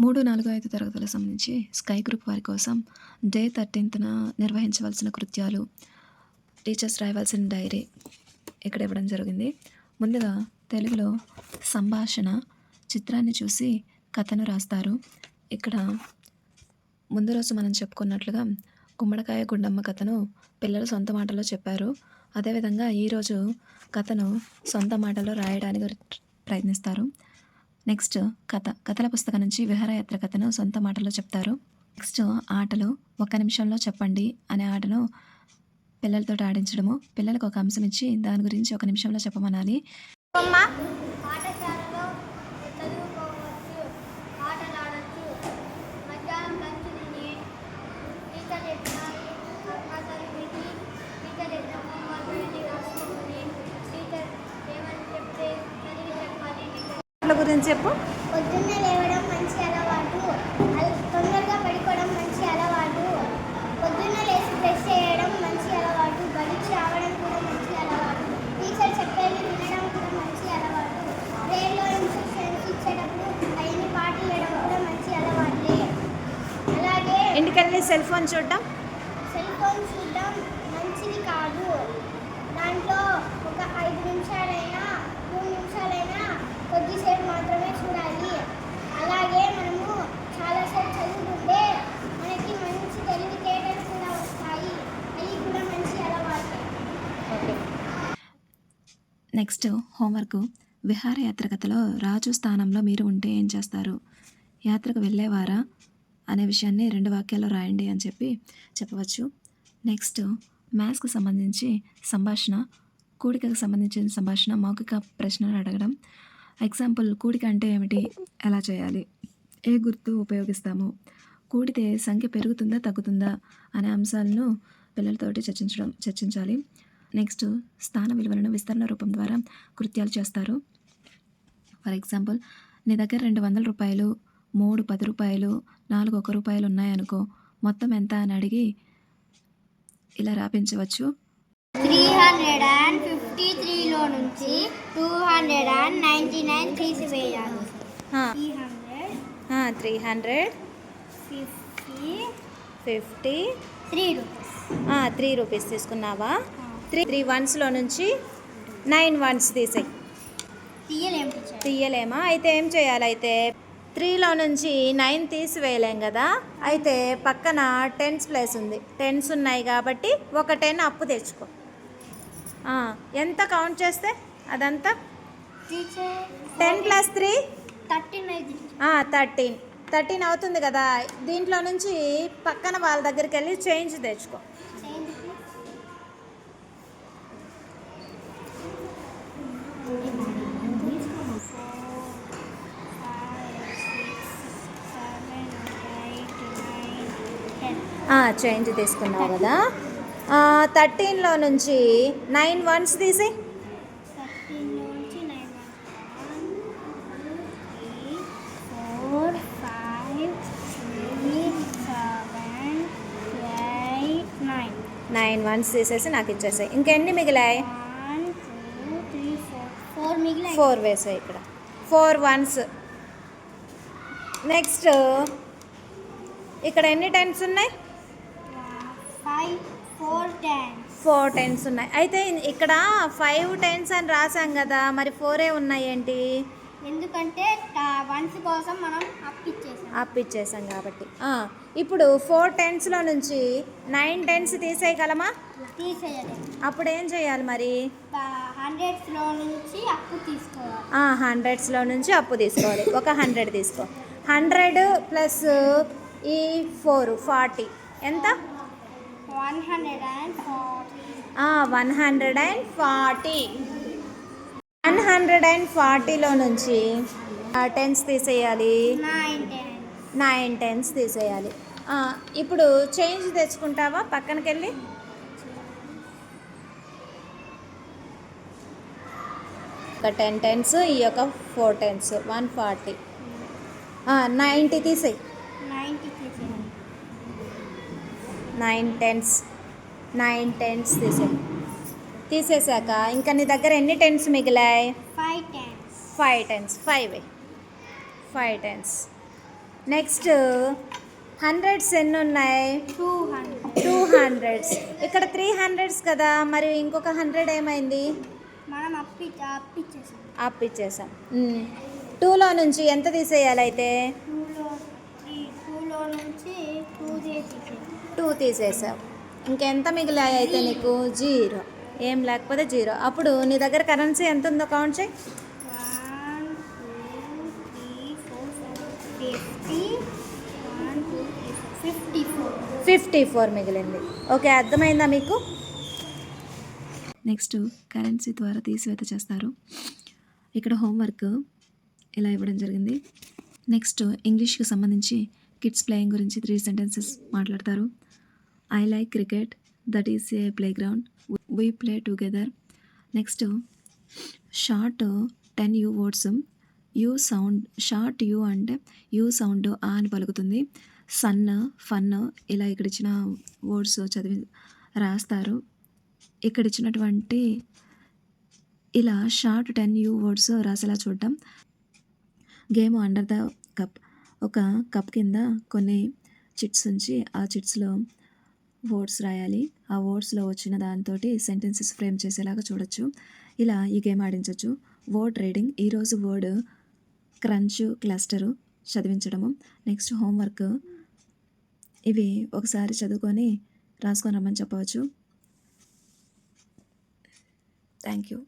3, 4, 5 తరగతులకు సంబంధించి sky group వారి కోసం డే 13న నిర్వహించవలసిన కృత్యాలు, టీచర్స్ రాయవలసిన డైరీ ఇక్కడ ఇవ్వడం జరిగింది. ముందుగా తెలుగులో సంభాషణ చిత్రాన్ని చూసి కథను రాస్తారు. ఇక్కడ ముందు రోజు మనం చెప్పుకున్నట్లుగా గుమ్మడికాయ గుండమ్మ కథను పిల్లలు సొంత మాటల్లో చెప్పారు. అదేవిధంగా ఈరోజు కథను సొంత మాటల్లో రాయడానికి ప్రయత్నిస్తారు. నెక్స్ట్ కథల పుస్తకం నుంచి విహారయాత్ర కథను సొంత మాటల్లో చెప్తారు. నెక్స్ట్ ఆటలు 1 నిమిషంలో చెప్పండి అనే ఆటను పిల్లలతో ఆడించడము. పిల్లలకు ఒక అంశం ఇచ్చి దాని గురించి 1 నిమిషంలో చెప్పమనాలి. పాఠశాలలో చదువుకోవచ్చు, ఆటలాడచ్చు, మధ్యాహ్నం లంచ్ తిని టీచర్ చెప్పిన కథలు విని టీచర్ చెప్పిన హోంవర్క్ అన్ని రాసుకొని టీచర్ ఏమని చెప్తే చదివి చెప్పాలి. గురించి చెప్పు. పొద్దున్నే లేవడం మంచి అలవాటు, తొందరగా పడుకోవడం మంచి అలవాటు, పొద్దున్నే లేచి బ్రష్ చేయడం మంచి అలవాటు, బడికి రావడం కూడా మంచి అలవాటు, టీచర్ చెప్పేది వినడం కూడా మంచి అలవాటు, బ్రెయిన్లో ఇన్స్ట్రక్షన్స్ ఇచ్చేటప్పుడు అవన్నీ పాటించడం కూడా మంచి అలవాట్లే. అలాగే ఇంటికెళ్ళి సెల్ ఫోన్ చూడడం చూడడం మంచిది కాదు. దాంట్లో ఒక 5 నిమిషాలైనా 3 నిమిషాలైనా కొద్దిసేపు మాత్రమే చూడాలి. అలాగే మనము చాలాసేపు చదువుకుంటే మనకి మంచి తెలివితేటలు కూడా వస్తాయి. అవి కూడా మంచి అలవాటే. నెక్స్ట్ హోంవర్క్ విహారయాత్ర కథలో రాజు స్థానంలో మీరు ఉంటే ఏం చేస్తారు? యాత్రకు వెళ్ళేవారా అనే విషయాన్ని 2 వాక్యాల్లో రాయండి అని చెప్పవచ్చు. నెక్స్ట్ మ్యాథ్స్కి సంబంధించి సంభాషణ, కూడికకు సంబంధించిన సంభాషణ, మౌఖిక ప్రశ్నలు అడగడం. ఎగ్జాంపుల్, కూడిక అంటే ఏమిటి, ఎలా చేయాలి, ఏ గుర్తు ఉపయోగిస్తాము, కూడితే సంఖ్య పెరుగుతుందా తగ్గుతుందా అనే అంశాలను పిల్లలతోటి చర్చించాలి. నెక్స్ట్ స్థాన విలువలను విస్తరణ రూపం ద్వారా కృత్యాలు చేస్తారు. ఫర్ ఎగ్జాంపుల్, నీ దగ్గర 200 రూపాయలు, 3 10 రూపాయలు, 4 1 రూపాయలు ఉన్నాయనుకో, మొత్తం ఎంత అని అడిగి ఇలా రాపించవచ్చు. 353లో నుంచి 299 తీసివేయాలి. 350 3 రూపీస్ తీసుకున్నావా? 3 వన్స్లో నుంచి 9 వన్స్ తీసేయి. తీయలేమా? అయితే ఏం చేయాలి? అయితే 3లో నుంచి 9 తీసివేయలేం కదా. అయితే పక్కన టెన్స్ ప్లేస్ ఉంది, టెన్స్ ఉన్నాయి కాబట్టి ఒక 10 అప్పు తెచ్చుకో. ఎంత కౌంట్ చేస్తే అదంతా 10 + 3 13 అవుతుంది కదా. దీంట్లో నుంచి పక్కన వాళ్ళ దగ్గరికి వెళ్ళి చేంజ్ తెచ్చుకో. చేంజ్ తీసుకున్నావు కదా. 13లో నుంచి 9 వన్స్ తీసి 9 వన్స్ తీసేసి నాకు ఇచ్చేసాయి. ఇంకెన్ని మిగిలాయి? 4 వేసాయి. ఇక్కడ 4 వన్స్. నెక్స్ట్ ఇక్కడ ఎన్ని టెన్స్ ఉన్నాయి? 4 టెన్స్ ఉన్నాయి. అయితే ఇక్కడ 5 టెన్స్ అని రాసాం కదా, మరి 4 ఉన్నాయి ఏంటి? ఎందుకంటే వన్స్ కోసం మనం అప్పిచ్చేసాం కాబట్టి. ఇప్పుడు 4 టెన్స్లో నుంచి 9 టెన్స్ తీసేయగలమా? తీసేయలేదు. అప్పుడు ఏం చేయాలి మరి? 100స్లో నుంచి అప్పు తీసుకోవాలి. 100స్లో నుంచి అప్పు తీసుకోవాలి. ఒక 100 తీసుకో. 100 ప్లస్ ఈ 4 40 ఎంత? 140. 140లో నుంచి 10s తీసేయాలి. 9 10s తీసేయాలి. ఇప్పుడు చేంజ్ తెచ్చుకుంటావా? పక్కనకి వెళ్ళి ఒక 10 10s, ఈ యొక్క 4 10s, 140. 90 తీసేయి. 9 10s తీసేయి. తీసేసాక ఇంకా నీ దగ్గర ఎన్ని టెన్స్ మిగిలాయి? 5 tens. 5 tens. 5 tens. Next hundreds ఎన్ని ఉన్నాయి? 200. 200. ఇక్కడ 300s కదా, మరి ఇంకొక 100 ఏమైంది? మనం అప్పిచ్చేసాం. అప్ ఇచ్చేసాం. 2లో నుంచి ఎంత తీసేయాలి అయితే? 2లో నుంచి 2 తీసేసావు. ఇంకెంత మిగిలాయి అయితే నీకు? 0. ఏం లేకపోతే 0. అప్పుడు నీ దగ్గర కరెన్సీ ఎంత ఉందో కౌంట్ చేయి. 1 2 3 4 50 1 2 3 4 54 మిగిలింది. ఓకే, అర్థమైందా మీకు? నెక్స్ట్ కరెన్సీ ద్వారా తీసివేత చేస్తారు. ఇక్కడ హోంవర్క్ ఇలా ఇవ్వడం జరిగింది. నెక్స్ట్ ఇంగ్లీష్కి సంబంధించి కిడ్స్ ప్లేయింగ్ గురించి 3 సెంటెన్సెస్ మాట్లాడతారు. I like cricket, that is a play ground, we play together. Next short 10 you words, you sound, short U అంటే యూ సౌండ్ ఆ అని పలుకుతుంది. సన్, ఫన్, ఇలా ఇక్కడ ఇచ్చిన వర్డ్స్ చదివి రాస్తారు. ఇక్కడ ఇచ్చినటువంటి ఇలా షార్ట్ 10 యూ వర్డ్స్ రాసేలా చూడటం. గేమ్ అండర్ ద కప్, ఒక కప్ కింద కొన్ని చిట్స్ ఉంచి ఆ చిట్స్లో వర్డ్స్ రాయాలి. ఆ వర్డ్స్లో వచ్చిన దాంతో సెంటెన్సెస్ ఫ్రేమ్ చేసేలాగా చూడొచ్చు. ఇలా ఈ గేమ్ ఆడించవచ్చు. వర్డ్ రీడింగ్, ఈరోజు వర్డ్ క్రంచ్, క్లస్టరు చదివించడము. నెక్స్ట్ హోంవర్క్, ఇవి ఒకసారి చదువుకొని రాసుకొని రమ్మని చెప్పవచ్చు. Thank you.